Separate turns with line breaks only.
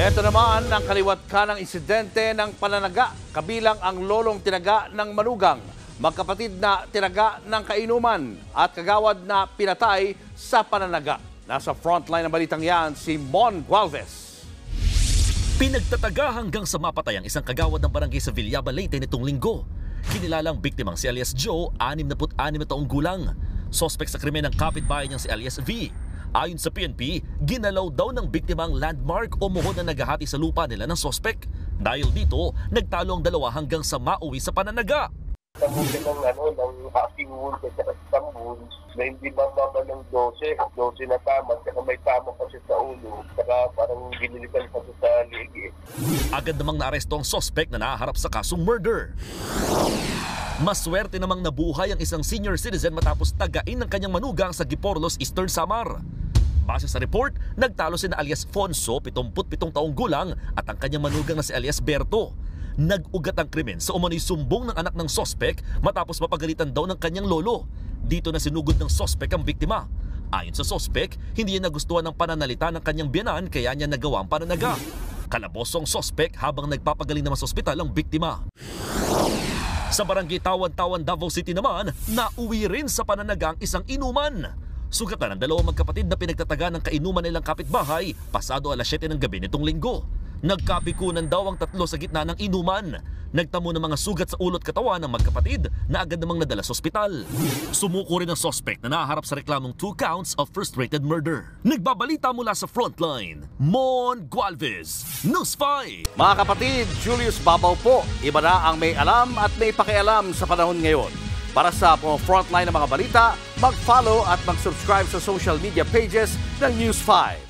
Ito naman ang kaliwat ka ng insidente ng pananaga, kabilang ang lolong tinaga ng manugang, magkapatid na tinaga ng kainuman at kagawad na pinatay sa pananaga. Nasa frontline ng balitang yan si Mon Gualvez.
Pinagtataga hanggang sa mapatay ang isang kagawad ng barangay sa Villaba, Leyte nitong linggo. Kinilalang biktimang si alias Joe, 66 na taong gulang. Sospek sa krimen ng kapitbahay niyang si alias V. Ayon sa PNP, ginalaw daw ng biktima ang landmark o muhod na naghahati sa lupa nila ng sospek. Dahil dito, nagtalo ang dalawa hanggang sa mauwi sa pananaga.
Sabutin ng hacking wound at saka stamp wounds na hindi bababa ng 12 na tama, saka may tama kasi sa ulo, saka parang ginilikan kasi sa ligi.
Agad namang naaresto ang sospek na nahaharap sa kasong murder. Maswerte namang nabuhay ang isang senior citizen matapos tagain ng kanyang manugang sa Giporlos, Eastern Samar. Base sa report, nagtalo sina alias Fonso, 77 taong gulang, at ang kanyang manugang na si alias Berto. Nag-ugat ang krimen sa umano'y sumbong ng anak ng sospek matapos mapagalitan daw ng kanyang lolo. Dito na sinugod ng sospek ang biktima. Ayon sa sospek, hindi niya nagustuhan ng pananalita ng kanyang biyanan kaya niya nagawa ang pananaga. Kalaboso ang sospek habang nagpapagaling naman sa ospital ang biktima. Sa barangay Tawan-Tawan, Davao City naman, nauwi rin sa pananaga ang isang inuman. Sugatan ng dalawang magkapatid na pinagtataga ng kainuman nilang kapitbahay pasado alas 7 ng gabi nitong linggo. Nagkapikunan daw ang tatlo sa gitna ng inuman. Nagtamo ng mga sugat sa ulo at katawan ng magkapatid na agad namang nadala sa ospital. Sumuko rin ang suspect na naharap sa reklamong 2 counts of frustrated murder. Nagbabalita mula sa frontline, Mon Gualvez, News 5.
Mga kapatid, Julius Babaw po. Iba na ang may alam at may pakialam sa panahon ngayon. Para sa frontline ng mga balita, mag-follow at mag-subscribe sa social media pages ng News 5.